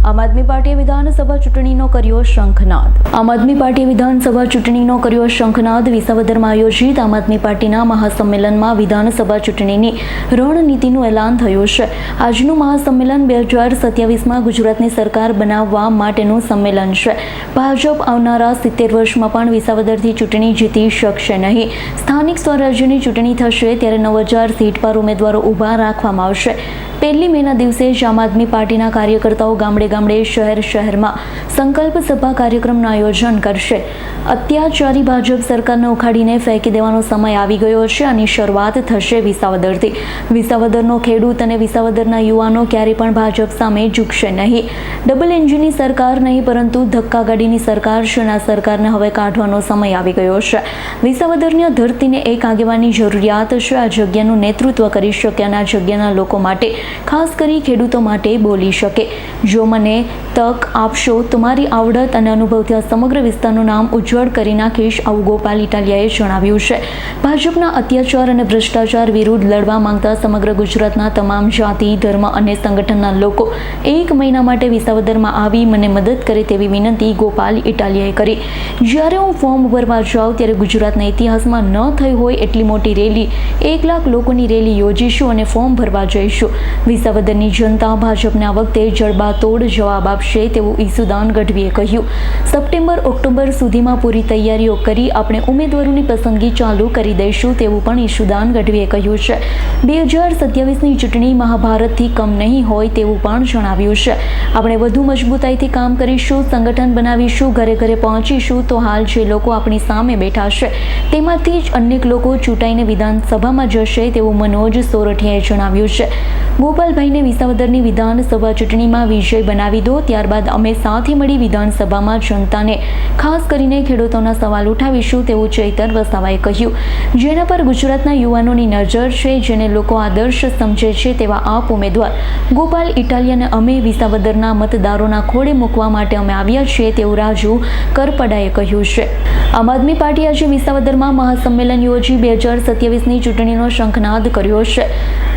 આમ આદમી પાર્ટીએ વિધાનસભા ચૂંટણીનો કર્યો શંખનાદ. આમ આદમી પાર્ટીએ વિધાનસભા ચૂંટણીનો કર્યો શંખનાદ. વિસાવદરમાં આયોજિત આમ આદમી પાર્ટીના મહાસંમેલનમાં વિધાનસભા ચૂંટણીની રણનીતિનું એલાન થયું છે. આજનું મહાસંમેલન 2027માં ગુજરાતની સરકાર બનાવવા માટેનું સંમેલન છે. ભાજપ આવનારા 70 વર્ષમાં પણ વિસાવદરથી ચૂંટણી જીતી શકશે નહીં. સ્થાનિક સ્વરાજ્યની ચૂંટણી થશે ત્યારે 9000 સીટ પર ઉમેદવારો ઊભા રાખવામાં આવશે. 1 મેના દિવસે જ આમ આદમી પાર્ટીના કાર્યકર્તાઓ ગામડે ગામડે શહેરમાં સંકલ્પ સભા કાર્યક્રમનું આયોજન કરશે. અત્યાચારી ભાજપ સરકારને ઉખાડીને ફેંકી દેવાનો સમય આવી ગયો છે. આની શરૂઆત થશે વિસાવદરથી. વિસાવદરનો ખેડૂત અને વિસાવદરના યુવાનો ક્યારેય પણ ભાજપ સામે ઝૂકશે નહીં. ડબલ એન્જિનની સરકાર નહીં પરંતુ ધક્કાગાડીની સરકાર છે. આ સરકારને હવે કાઢવાનો સમય આવી ગયો છે. વિસાવદરની ધરતીને એક આગેવાનની જરૂરિયાત છે. આ જગ્યાનું નેતૃત્વ કરી શકે અને આ જગ્યાના લોકો માટે, ખાસ કરી ખેડૂતો માટે બોલી શકે. જો મને તક આપશો તો મારી આવડત અને અનુભવથી આ સમગ્ર વિસ્તારનું નામ ઉજ્જવળ કરી નાખીશ, આવું ગોપાલ ઇટાલિયાએ જણાવ્યું છે. ભાજપના અત્યાચાર અને ભ્રષ્ટાચાર વિરુદ્ધ લડવા માંગતા સમગ્ર ગુજરાતના તમામ જાતિ, ધર્મ અને સંગઠનના લોકો 1 મહિના માટે વિસાવદરમાં આવી મને મદદ કરે તેવી વિનંતી ગોપાલ ઇટાલિયાએ કરી. જ્યારે હું ફોર્મ ભરવા જાઉં ત્યારે ગુજરાતના ઇતિહાસમાં ન થઈ હોય એટલી મોટી રેલી, 1 લાખ લોકોની રેલી યોજીશું અને ફોર્મ ભરવા જઈશું. વિસાવદરની જનતા ભાજપને આ વખતે જડબાતોડ જવાબ આપશે તેવું ઈસુદાન ગઢવીએ કહ્યું. સપ્ટેમ્બર-ઓક્ટોબર સુધીમાં પૂરી તૈયારીઓ કરી આપણે ઉમેદવારોની પસંદગી ચાલુ કરી દઈશું તેવું પણ ઈસુદાન ગઢવીએ કહ્યું છે. 2027ની ચૂંટણી મહાભારતથી કમ નહીં હોય તેવું પણ જણાવ્યું છે. આપણે વધુ મજબૂતાઈથી કામ કરીશું, સંગઠન બનાવીશું, ઘરે ઘરે પહોંચીશું. તો હાલ જે લોકો આપણી સામે બેઠા છે તેમાંથી જ અનેક લોકો ચૂંટાઈને વિધાનસભામાં જશે તેવું મનોજ સોરઠિયાએ જણાવ્યું છે. ગોપાલભાઈને વિસાવદરની વિધાનસભા ચૂંટણીમાં વિજય બનાવી દો, ત્યારબાદ અમે સાથે મળી વિધાનસભામાં જનતાને, ખાસ કરીને ખેડૂતોના સવાલ ઉઠાવીશું તેવું ચૈતર વસાવાએ કહ્યું. જેના પર ગુજરાતના યુવાનોની નજર છે, જેને લોકો આદર્શ સમજે છે તેવા આપ ઉમેદવાર ગોપાલ ઇટાલિયાને અમે વિસાવદરના મતદારોના ખોળે મૂકવા માટે અમે આવ્યા છીએ તેવું રાજુ કરપડાએ કહ્યું છે. આમ આદમી પાર્ટીએ આજે વિસાવદરમાં મહાસંમેલન યોજી 2027ની ચૂંટણીનો શંખનાદ કર્યો છે.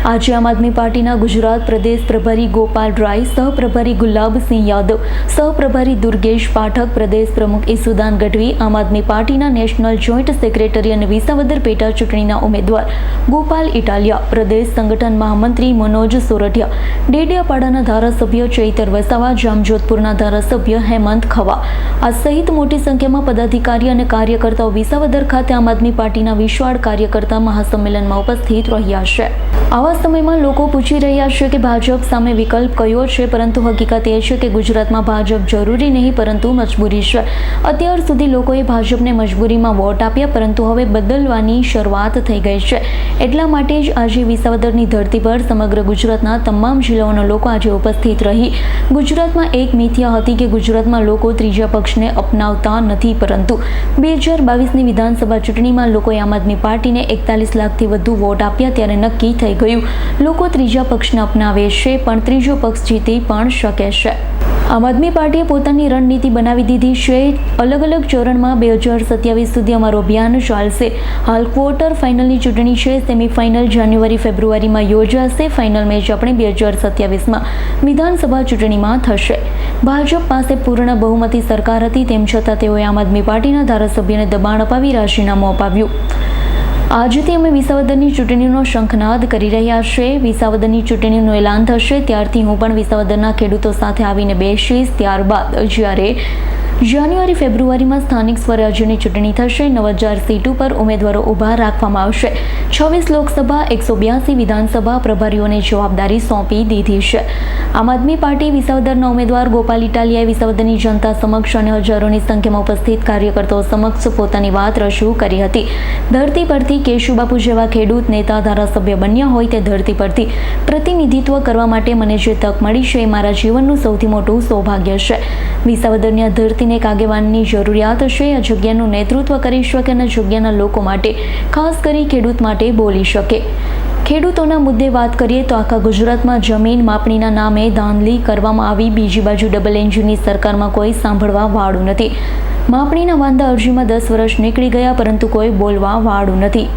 આજે આમ આદમી પાર્ટીના ગુજરાત પ્રદેશ પ્રભારી ગોપાલ રાય, સહપ્રભારી ગુલાબસિંહ યાદવ, સહપ્રભારી દુર્ગેશ પાઠક, પ્રદેશ પ્રમુખ ઈસુદાન ગઢવી, આમ આદમી પાર્ટીના નેશનલ જોઈન્ટ સેક્રેટરી અને વિસાવદર પેટા ચૂંટણીના ઉમેદવાર ગોપાલ ઇટાલિયા, પ્રદેશ સંગઠન મહામંત્રી મનોજ સોરઠિયા, ડેડિયાપાડાના ધારાસભ્ય ચૈતર વસાવા, જામજોધપુરના ધારાસભ્ય હેમંત ખવા આ સહિત મોટી સંખ્યામાં પદાધિકારી અને કાર્યકર્તાઓ વિસાવદર ખાતે આમ આદમી પાર્ટીના વિશાળ કાર્યકર્તા મહાસંમેલનમાં ઉપસ્થિત રહ્યા છે. આવા સમયમાં લોકો પૂછી રહ્યા છે કે ભાજપ સામે વિકલ્પ કયો છે, પરંતુ હકીકત એ છે કે ગુજરાતમાં ભાજપ જરૂરી નહીં પરંતુ મજબૂરી છે. અત્યાર સુધી લોકોએ ભાજપને મજબૂરીમાં વોટ આપ્યા, પરંતુ હવે બદલવાની શરૂઆત થઈ ગઈ છે. એટલા માટે જ આજે વિસાવદરની ધરતી પર સમગ્ર ગુજરાતના તમામ જિલ્લાઓના લોકો આજે ઉપસ્થિત રહી. ગુજરાતમાં એક મિથ્યા હતી કે ગુજરાતમાં લોકો ત્રીજા પક્ષને અપનાવતા નથી, પરંતુ 2022ની વિધાનસભા ચૂંટણીમાં લોકોએ આમ આદમી પાર્ટીને 41 લાખથી વધુ વોટ આપ્યા ત્યારે નક્કી થઈ ગયું લોકો ત્રીજા પક્ષને અપનાવે છે, પણ ત્રીજો પક્ષ જીતી પણ શકે છે. આમ આદમી પાર્ટીએ પોતાની રણનીતિ બનાવી દીધી છે. અલગ અલગ ચરણમાં 2027 સુધી અમારું અભિયાન ચાલશે. હાલ ક્વાર્ટર ફાઇનલની ચૂંટણી છે. સેમીફાઇનલ જાન્યુઆરી-ફેબ્રુઆરીમાં યોજાશે. ફાઇનલ મેચ આપણે 2027માં વિધાનસભા ચૂંટણીમાં થશે. ભાજપ પાસે પૂર્ણ બહુમતી સરકાર હતી, તેમ છતાં તેઓએ આમ આદમી પાર્ટીના ધારાસભ્યને દબાણ અપાવી રાજીનામું અપાવ્યું. આજથી અમે વિસાવદરની ચૂંટણીનો શંખનાદ કરી રહ્યા છીએ. વિસાવદરની ચૂંટણીનું એલાન થશે ત્યારથી હું પણ વિસાવદરના ખેડૂતો સાથે આવીને બેસીશ. ત્યારબાદ જ્યારે જાન્યુઆરી-ફેબ્રુઆરીમાં સ્થાનિક સ્વરાજ્યની ચૂંટણી થશે, 9000 સીટ ઉપર ઉમેદવારો ઊભા રાખવામાં આવશે. 26 લોકસભા, 182 વિધાનસભા પ્રભારીઓને જવાબદારી સોંપી દીધી છે. આમ આદમી પાર્ટી વિસાવદરના ઉમેદવાર ગોપાલ ઇટાલિયાએ વિસાવદરની જનતા સમક્ષ અને હજારોની સંખ્યામાં ઉપસ્થિત કાર્યકર્તાઓ સમક્ષ પોતાની વાત રજૂ કરી હતી. ધરતી પરથી કેશુબાપુ જેવા ખેડૂત નેતા ધારાસભ્ય બન્યા હોય તે ધરતી પરથી પ્રતિનિધિત્વ કરવા માટે મને જે તક મળી છે એ મારા જીવનનું સૌથી મોટું સૌભાગ્ય છે. વિસાવદરની આ ધરતીને એક આગેવાનની જરૂરિયાત છે. આ જગ્યાનું નેતૃત્વ કરી શકે અને જગ્યાના લોકો માટે, ખાસ કરી ખેડૂત માટે બોલી શકે. ખેડૂતોના મુદ્દે વાત કરીએ તો આખા ગુજરાતમાં જમીન માપણીના નામે ધાંધલી કરવામાં આવી. બીજી બાજુ ડબલ એન્જિનની સરકારમાં કોઈ સાંભળવા વાળું નથી. માપણીના વાંધા અરજીમાં 10 વર્ષ નીકળી ગયા, પરંતુ કોઈ બોલવા વાળું નથી.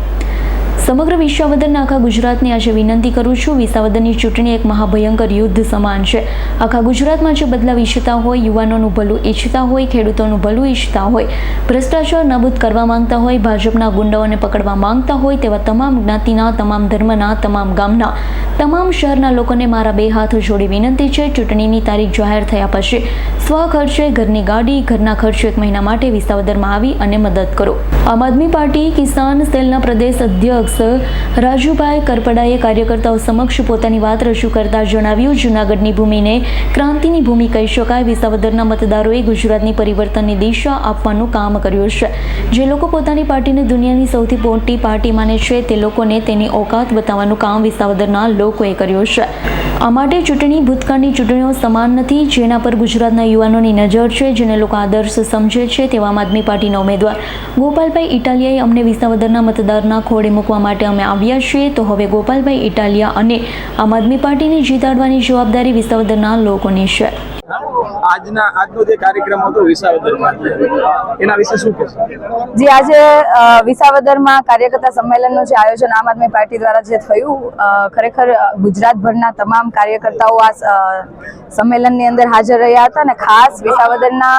સમગ્ર વિસાવદરના આખા ગુજરાતને આજે વિનંતી કરું છું, વિસાવદરની ચૂંટણી એક મહાભયંકર યુદ્ધ સમાન છે. આખા ગુજરાતમાં જે બદલાવ ઈચ્છતા હોય, યુવાનોનું ભલું ઈચ્છતા હોય, ખેડૂતોનું ભલું ઈચ્છતા હોય, ભ્રષ્ટાચાર નાબૂદ કરવા માંગતા હોય, ભાજપના ગુંડાઓને પકડવા માંગતા હોય તેવા તમામ જ્ઞાતિના, તમામ ધર્મના, તમામ ગામના, તમામ શહેરના લોકોને મારા બે હાથ જોડી વિનંતી છે. ચૂંટણીની તારીખ જાહેર થયા પછી સ્વખર્ચે ઘરની ગાડી, ઘરના ખર્ચે 1 મહિના માટે વિસાવદરમાં આવી અને મદદ કરો. આમ આદમી પાર્ટી કિસાન સેલના પ્રદેશ અધ્યક્ષ રાજુભાઈ કરપડાએ કાર્યકર્તાઓ સમક્ષ પોતાની વાત રજૂ કરતા જણાવ્યું, જૂનાગઢની ભૂમિને ક્રાંતિની ભૂમિ કહી શકાય. વિસાવદરના મતદારોએ ગુજરાતની પરિવર્તનની દિશા આપવાનું કામ કર્યું છે. જે લોકો પોતાની પાર્ટીને દુનિયાની સૌથી મોટી પાર્ટી માને છે તે લોકોને તેની ઓકાત બતાવવાનું કામ વિસાવદરના લોકોએ કર્યું છે. આ માટે ચૂંટણી ભૂતકાળની ચૂંટણીઓ સમાન નથી, જેના પર ગુજરાતના યુવાનોની નજર છે, જેને લોકો આદર્શ સમજે છે. તેવા આમ આદમી પાર્ટીના ઉમેદવાર ગોપાલભાઈ ઇટાલિયાએ અમને વિસાવદરના મતદારના ખોળે મૂકવા માટે અમે આવ્યા છીએ. તો હવે ગોપાલભાઈ ઇટાલિયા અને આમ આદમી પાર્ટીને જીતાડવાની જવાબદારી વિસાવદરના લોકોની છે. આજનો જે કાર્યક્રમ હતો વિસાવદરમાં, એના વિશે શું કહેશો? જી, આજે વિસાવદરમાં કાર્યકર્તા સંમેલનનું જે આયોજન આમ આદમી પાર્ટી દ્વારા જે થયું, ખરેખર ગુજરાતભરના તમામ કાર્યકર્તાઓ આ સંમેલનની અંદર હાજર રહ્યા હતા અને ખાસ વિસાવદરના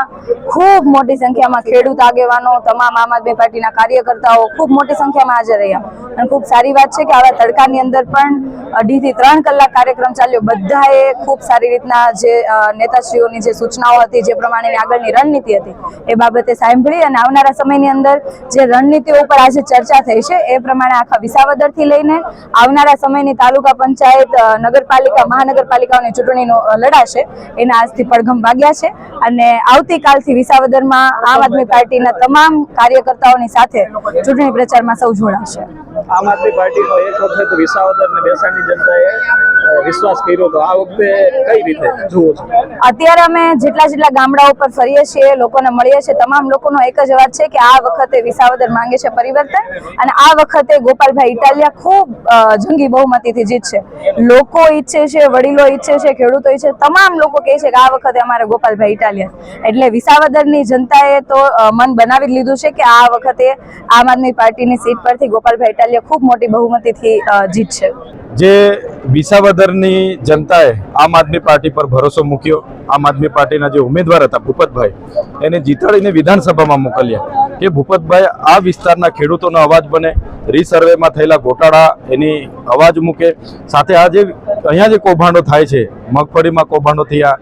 ખૂબ મોટી સંખ્યામાં ખેડૂત આગેવાનો, તમામ આમ આદમી પાર્ટીના કાર્યકર્તાઓ ખૂબ મોટી સંખ્યામાં હાજર રહ્યા. અને ખૂબ સારી વાત છે કે આવા તડકાની અંદર પણ 2 થી 3 કલાક કાર્યક્રમ ચાલ્યો. બધાએ ખૂબ સારી રીતના જે નેતાશ્રીઓની જે સૂચનાઓ હતી, જે પ્રમાણેની આગળની રણનીતિ હતી, એ બાબતે સાંભળી અને આવનારા સમયની અંદર જે રણનીતિઓ ઉપર આજે ચર્ચા થઈ છે એ પ્રમાણે આખા વિસાવદરથી લઈને આવનારા સમયની તાલુકા પંચાયત, નગરપાલિકા, મહાનગરપાલિકાઓની ચૂંટણીનો લડાશે એના આજથી પડઘમ વાગ્યા છે. અને આવતીકાલથી વિસાવદરમાં આમ આદમી પાર્ટીના તમામ કાર્યકર્તાઓની સાથે ચૂંટણી પ્રચારમાં સૌ જોડાશે. આમ આદમી પાર્ટીનો એક વખત વિસાવદર અને બેસાણની જનતાએ વિશ્વાસ કર્યો તો આ વખતે કઈ રીતે જુઓ છો? અત્યારે અમે જેટલા ગામડાઓ પર ફરીએ છીએ, લોકોને મળીએ છીએ, તમામ લોકોનો એક જ અવાજ છે કે આ વખતે વિસાવદર માંગે છે પરિવર્તન અને આ વખતે ગોપાલભાઈ ઇટાલિયા ખૂબ જંગી બહુમતીથી જીતશે. લોકો ઈચ્છે છે, વડીલો ઈચ્છે છે, ખેડૂતો ઈચ્છે, તમામ લોકો કહે છે કે આ વખતે અમારે ગોપાલભાઈ ઇટાલિયા. એટલે વિસાવદરની જનતાએ તો મન બનાવી જ લીધું છે કે આ વખતે આમ આદમી પાર્ટીની સીટ પરથી ગોપાલભાઈ ઇટાલિયા ખૂબ મોટી બહુમતીથી જીતશે. જે વિસાવદરની જનતાએ આમ આદમી પાર્ટી પર ભરોસો મૂક્યો, આમ આદમી પાર્ટીના જે ઉમેદવાર હતા ભૂપતભાઈ, એને જીતાડીને વિધાનસભામાં મોકલ્યા કે ભૂપતભાઈ આ વિસ્તારના ખેડૂતોનો અવાજ બને, રીસર્વેમાં થયેલા ગોટાળા એની અવાજ મૂકે. સાથે આ જે અહીંયા જે કૌભાંડો થાય છે, મગફળીમાં કૌભાંડો થયા,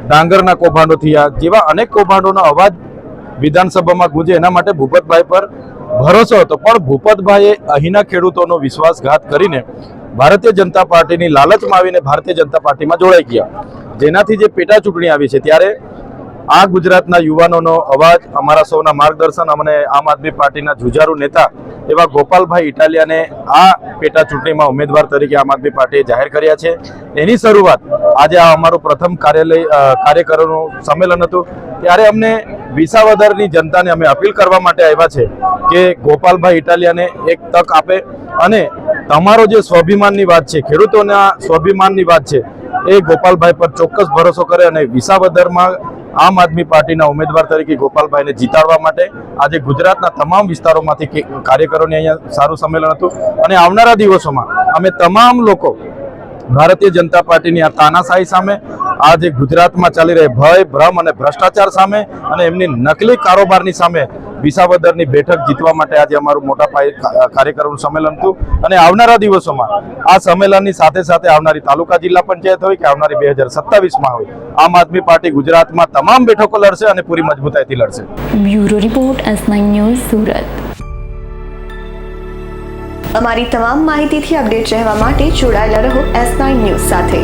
ડાંગરના કૌભાંડો થયા, જેવા અનેક કૌભાંડોનો અવાજ વિધાનસભામાં ગુંજે, એના માટે ભૂપતભાઈ પર ભરોસો હતો. પણ ભૂપતભાઈએ અહીંના ખેડૂતોનો વિશ્વાસઘાત કરીને ભારતીય જનતા પાર્ટીની લાલચમાં આવીને ભારતીય જનતા પાર્ટીમાં જોડાઈ ગયા, જેનાથી જે પેટા ચૂંટણી આવી છે ત્યારે આ ગુજરાતના યુવાનોનો અવાજ, અમારા સૌના માર્ગદર્શન અને આમ આદમી પાર્ટીના જુજારુ નેતા એવા ગોપાલભાઈ ઇટાલિયાને આ પેટા ચૂંટણીમાં ઉમેદવાર તરીકે આમ આદમી પાર્ટીએ જાહેર કર્યા છે. એની શરૂઆત આજે આ અમારું પ્રથમ કાર્યકરોનું સંમેલન હતું, ત્યારે અમને વિસાવદરની જનતાને અમે અપીલ કરવા માટે આવ્યા છે કે ગોપાલભાઈ ઇટાલિયાને એક તક આપે અને તમારો જે સ્વાભિમાનની વાત છે, ખેડૂતોના સ્વાભિમાનની વાત છે, એ ગોપાલભાઈ પર ચોક્કસ ભરોસો કરે અને વિસાવદરમાં આમ આદમી પાર્ટીના ઉમેદવાર તરીકે ગોપાલભાઈને જીતાડવા માટે આજે ગુજરાતના તમામ વિસ્તારોમાંથી કાર્યકરોની અહીંયા સારું સંમેલન હતું. અને આવનારા દિવસોમાં અમે તમામ લોકો ભારતીય જનતા પાર્ટીની આ તાનાશાહી સામે, આ જે ગુજરાતમાં ચાલી રહી ભય, ભ્રમ અને ભ્રષ્ટાચાર સામે અને એમની નકલી કારોબારની સામે વિસાવદરની બેઠક જીતવા માટે આજે અમારું મોટા પાયે કાર્યકરોનું સંમેલન હતું. અને આવનારા દિવસોમાં આ સંમેલનની સાથે સાથે આવનારી તાલુકા જિલ્લા પંચાયત હોય કે આવનારી 2027માં હોય, આમ આદમી પાર્ટી ગુજરાતમાં તમામ બેઠકો લડશે અને પૂરી મજબૂતાઈથી લડશે. Bureau report, S9 news, Surat. અમારી તમામ માહિતીથી અપડેટ રહેવા માટે જોડાયેલા રહો S9 ન્યૂઝ સાથે.